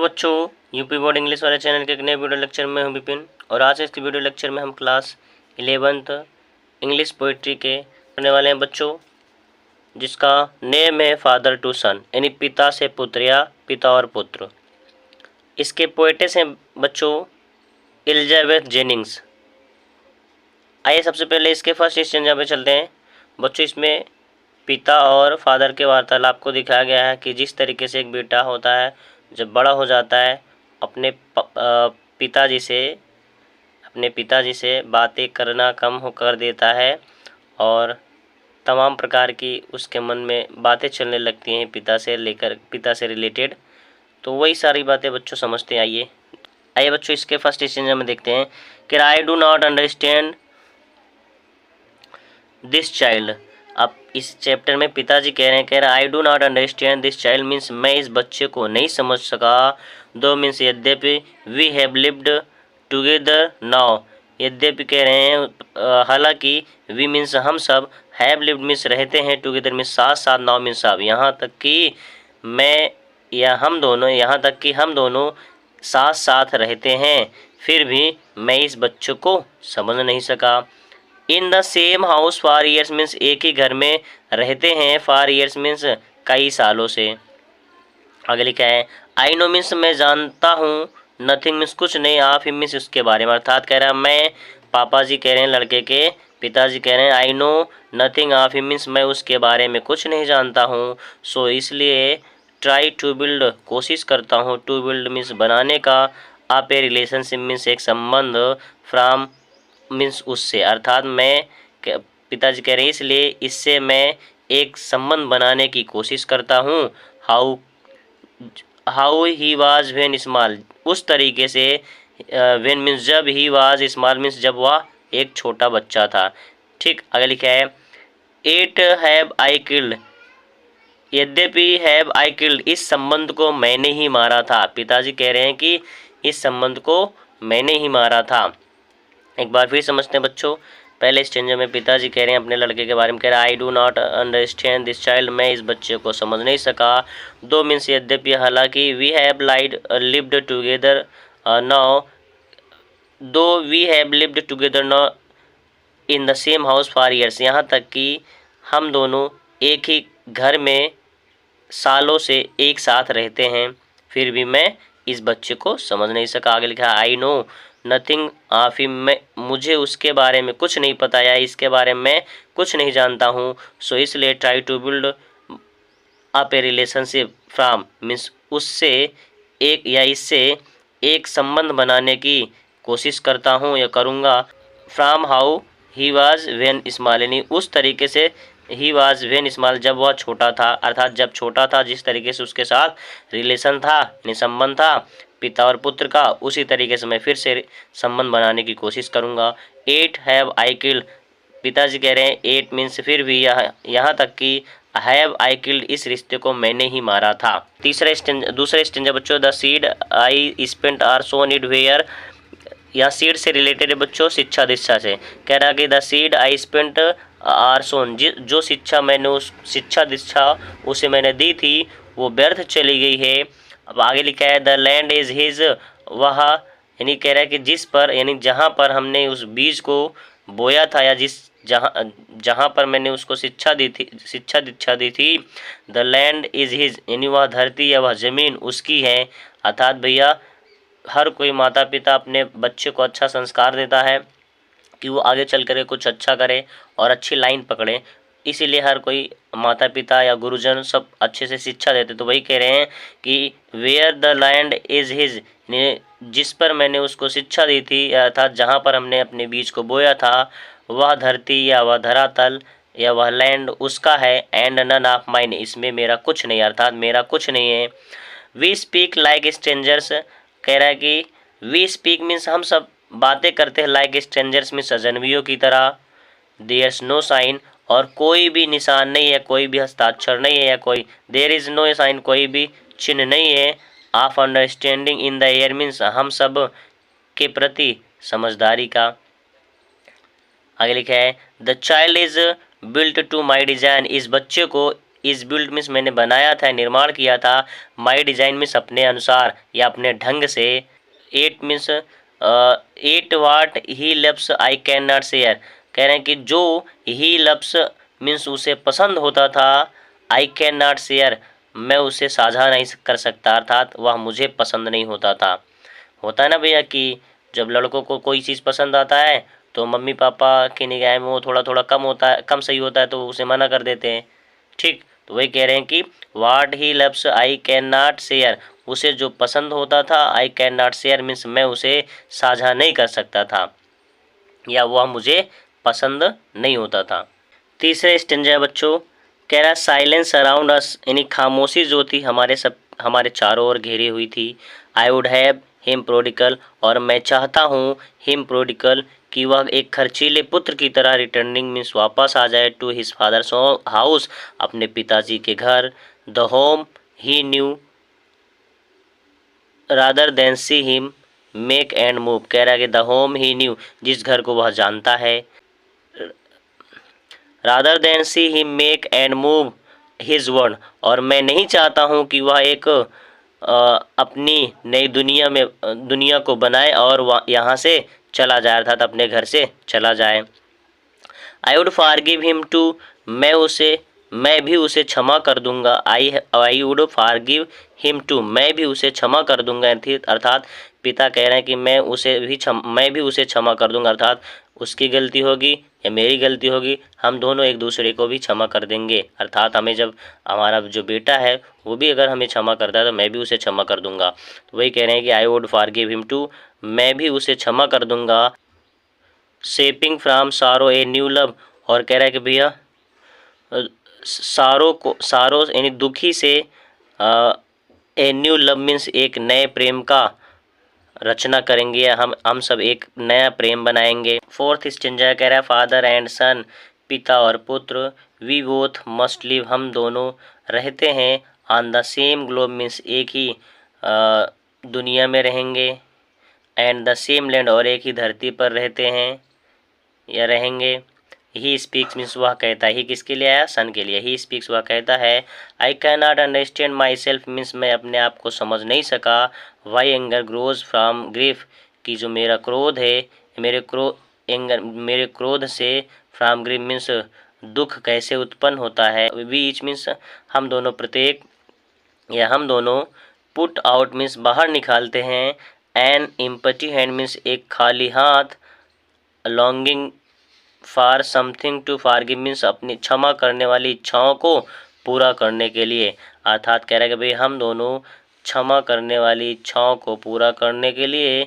बच्चों, UP board English वाले channel के एक नए वीडियो लेक्चर में हूं विपिन। और आज इस वीडियो लेक्चर में हम क्लास 11th इंग्लिश पोइट्री के पढ़ने वाले हैं बच्चों, जिसका नेम है फादर टू सन, यानी पिता से पुत्र या पिता और पुत्र। इसके पोएटेस हैं बच्चों एलिजाबेथ जेनिंग्स। आइए सबसे पहले इसके फर्स्ट स्टेंजा पे चलते हैं बच्चों। इसमें पिता और फादर के वार्तालाप को दिखाया गया है कि जिस तरीके से एक बेटा होता है जब बड़ा हो जाता है अपने पिताजी से बातें करना कम हो कर देता है और तमाम प्रकार की उसके मन में बातें चलने लगती हैं पिता से रिलेटेड। तो वही सारी बातें बच्चों समझते हैं। आइए बच्चों इसके फर्स्ट स्टेंजा में देखते हैं कि I do not understand this child. अब इस चैप्टर में पिताजी कह रहे हैं I do not understand this child means मैं इस बच्चे को नहीं समझ सका। दो मीन्स यद्यपि we have lived together now. यद्यपि कह रहे हैं हालांकि वी मीन्स हम सब, हैव लिव्ड मीन्स रहते हैं, टुगेदर मीन्स साथ साथ, नाउ मीन्स अब, यहाँ तक कि यहाँ तक कि हम दोनों साथ साथ रहते हैं, फिर भी मैं इस बच्चे को समझ नहीं सका। इन the same house for years means एक ही घर में रहते हैं, फॉर ईयर्स मीन्स कई सालों से। आगे लिखा है आई नो मीन्स मैं जानता हूँ, नथिंग मीन्स कुछ नहीं, ऑफ हिम मीन्स उसके बारे में। अर्थात कह रहा है मैं, पापा जी कह रहे हैं लड़के के, पिताजी कह रहे हैं I know nothing of him means मैं उसके बारे में कुछ नहीं जानता हूँ। सो इसलिए ट्राई टू बिल्ड कोशिश करता हूँ, टू बिल्ड मीन्स बनाने का, आप ए रिलेशनशिप मीन्स एक संबंध, फ्रॉम मीन्स उससे। अर्थात मैं, पिताजी कह रहे हैं इसलिए इससे मैं एक संबंध बनाने की कोशिश करता हूँ। How he was when small, उस तरीके से, व्हेन मीन्स जब, ही वाज स्मॉल मीन्स जब वह एक छोटा बच्चा था। ठीक, आगे लिखा है इट हैव आई किल्ड, यद्यपि हैव आई किल्ड इस संबंध को मैंने ही मारा था। पिताजी कह रहे हैं कि इस संबंध को मैंने ही मारा था। एक बार फिर समझते हैं बच्चों। पहले स्टेंजा में पिताजी कह रहे हैं अपने लड़के के बारे में, कह रहे हैं I do not understand this child, मैं इस बच्चे को समझ नहीं सका। दो मीन्स यद्यपि, हालांकि, we have lived together now, though we have lived together now in the same house for years, यहाँ तक कि हम दोनों एक ही घर में सालों से एक साथ रहते हैं, फिर भी मैं इस बच्चे को समझ नहीं सका। आगे लिखा I know nothing of him, मैं, मुझे उसके बारे में कुछ नहीं पता या इसके बारे में कुछ नहीं जानता हूँ। सो इसलिए try to build up a relationship from means उससे एक या इससे एक संबंध बनाने की कोशिश करता हूँ या करूँगा। From how he was when small, यानी उस तरीके से, ही वाज व्हेन स्मॉल जब वह छोटा था, अर्थात जब छोटा था जिस तरीके से उसके साथ रिलेशन था, यानी संबंध था पिता और पुत्र का, उसी तरीके से मैं फिर से संबंध बनाने की कोशिश करूँगा। एट हैव आई किल्ड, पिताजी कह रहे हैं एट मीन्स फिर भी, यहाँ तक कि हैव आई किल्ड इस रिश्ते को मैंने ही मारा था। दूसरा स्टेंजा बच्चों, the seed I spent are sown it where, यहाँ सीड से रिलेटेड है बच्चों, शिक्षा दीक्षा से। कह रहा कि the seed I spent are sown, जो शिक्षा मैंने, उस शिक्षा दीक्षा उसे मैंने दी थी वो व्यर्थ चली गई है। अब आगे लिखा है द लैंड इज हिज, वह, यानी कह रहा है कि जिस पर, यानी जहाँ पर हमने उस बीज को बोया था या जहाँ पर मैंने उसको शिक्षा दीक्षा दी थी, द लैंड इज हिज, यानी वह धरती या वह ज़मीन उसकी है। अर्थात भैया हर कोई माता पिता अपने बच्चे को अच्छा संस्कार देता है कि वो आगे चल कर कुछ अच्छा करे और अच्छी लाइन पकड़े, इसीलिए हर कोई माता पिता या गुरुजन सब अच्छे से शिक्षा देते। तो वही कह रहे हैं कि where the land is his, जिस पर मैंने उसको शिक्षा दी थी, अर्थात जहाँ पर हमने अपने बीज को बोया था, वह धरती या वह धरातल या वह लैंड उसका है। एंड नन ऑफ माइन, इसमें मेरा कुछ नहीं, अर्थात मेरा कुछ नहीं है। वी स्पीक लाइक स्ट्रेंजर्स, कह रहा है कि वी स्पीक मीन्स हम सब बातें करते हैं, लाइक स्ट्रेंजर्स मीन्स अजनबियों की तरह। देयर नो साइन, और कोई भी निशान नहीं है, कोई भी हस्ताक्षर नहीं है, या कोई, देयर इज नो साइन, कोई भी चिन्ह नहीं है, of understanding in the air means हम सब के प्रति समझदारी का। आगे लिखा है the child is built to my design, इस बच्चे को इज़ बिल्ड मीन्स मैंने बनाया था, निर्माण किया था, माई डिज़ाइन मीन्स अपने अनुसार या अपने ढंग से। At means at what he loves I can not share, कह रहे हैं कि जो ही लव्स मीन्स उसे पसंद होता था, आई कैन नॉट शेयर मैं उसे साझा नहीं कर सकता, अर्थात वह मुझे पसंद नहीं होता था। होता है ना भैया कि जब लड़कों को कोई चीज़ पसंद आता है तो मम्मी पापा की निगाह में वो थोड़ा थोड़ा कम होता है, कम सही होता है, तो उसे मना कर देते हैं। ठीक, तो वही कह रहे हैं कि what he loves I can not share, उसे जो पसंद होता था, I can not share means मैं उसे साझा नहीं कर सकता था या वह मुझे पसंद नहीं होता था। तीसरे स्टेंजा बच्चों, कह रहा साइलेंस अराउंड अस, यानी खामोशी जो थी हमारे चारों ओर घेरी हुई थी। I would have him prodigal, और मैं चाहता हूँ हिम प्रोडिकल कि वह एक खर्चीले पुत्र की तरह रिटर्निंग मीन्स वापस आ जाए टू हिज फादर्स हाउस, अपने पिताजी के घर। The home he new rather than see him make and move, कह रहा है कि द होम ही न्यू, जिस घर को वह जानता है, rather than see him make and move his world, और मैं नहीं चाहता हूँ कि वह एक अपनी नई दुनिया को बनाए और वह यहाँ से चला जाए, अर्थात अपने घर से चला जाए। I would forgive him too, मैं भी उसे क्षमा कर दूंगा। I would forgive him too, मैं भी उसे क्षमा कर दूंगा, अर्थात पिता कह रहे हैं कि मैं भी उसे क्षमा कर दूंगा, अर्थात उसकी गलती होगी या मेरी गलती होगी, हम दोनों एक दूसरे को भी क्षमा कर देंगे। अर्थात हमें जब हमारा जो बेटा है वो भी अगर हमें क्षमा करता है तो मैं भी उसे क्षमा कर दूंगा। तो वही कह रहे हैं कि I would forgive him too, मैं भी उसे क्षमा कर दूंगा। शेपिंग फ्रॉम सारो ए न्यू लव, और कह रहा है कि भैया सारो यानी दुखी से ए न्यू लव मीन्स एक नए प्रेम का रचना करेंगे, हम सब एक नया प्रेम बनाएंगे। फोर्थ स्टेंजा कह रहा है फादर एंड सन, पिता और पुत्र, वी बोथ मस्ट लिव, हम दोनों रहते हैं, on the same globe means एक ही दुनिया में रहेंगे, एंड द सेम लैंड, और एक ही धरती पर रहते हैं या रहेंगे। ही स्पीक्स मीन्स वह कहता है, ही किसके लिए आया, सन के लिए। ही स्पीक्स वह कहता है, I can not understand myself means मैं अपने आप को समझ नहीं सका। Why anger grows from grief, कि जो मेरा क्रोध है, मेरे क्रोध से, फ्रॉम ग्रीफ मीन्स दुख कैसे उत्पन्न होता है। वीच मीन्स हम दोनों, प्रत्येक या हम दोनों, पुट आउट मीन्स बाहर निकालते हैं, एन एम्प्टी हैंड मीन्स एक खाली हाथ, longing for something to forgive means अपनी क्षमा करने वाली इच्छाओं को पूरा करने के लिए, अर्थात कह रहा है कि भाई हम दोनों क्षमा करने वाली इच्छाओं को पूरा करने के लिए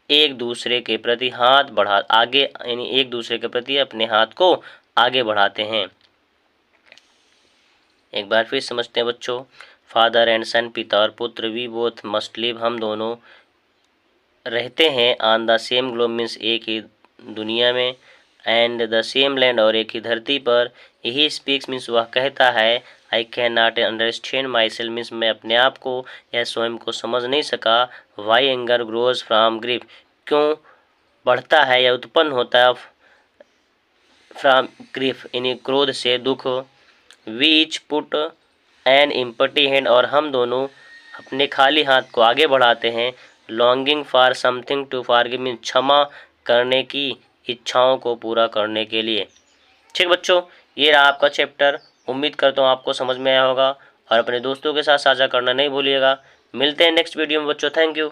एक दूसरे के प्रति यानी एक दूसरे के प्रति अपने हाथ को आगे बढ़ाते हैं। एक बार फिर समझते हैं बच्चों, फादर एंड सन, पिता और पुत्र, वी बोथ मस्ट लिव, हम दोनों रहते हैं, on the same globe means एक ही दुनिया में, एंड द सेम लैंड, और एक ही धरती पर। यही स्पीक्स मीन्स वह कहता है, I can not understand myself means मैं अपने आप को या स्वयं को समझ नहीं सका। Why anger grows from grief, क्यों बढ़ता है या उत्पन्न होता है फ्रॉम ग्रीफ यानी क्रोध से, दुख। वीच पुट एन एम्प्टी हैंड, और हम दोनों अपने खाली हाथ को आगे बढ़ाते हैं, longing for something to forgive means क्षमा करने की इच्छाओं को पूरा करने के लिए। ठीक बच्चों, ये रहा आपका चैप्टर, उम्मीद करता हूँ आपको समझ में आया होगा, और अपने दोस्तों के साथ साझा करना नहीं भूलिएगा। मिलते हैं नेक्स्ट वीडियो में बच्चों, थैंक यू।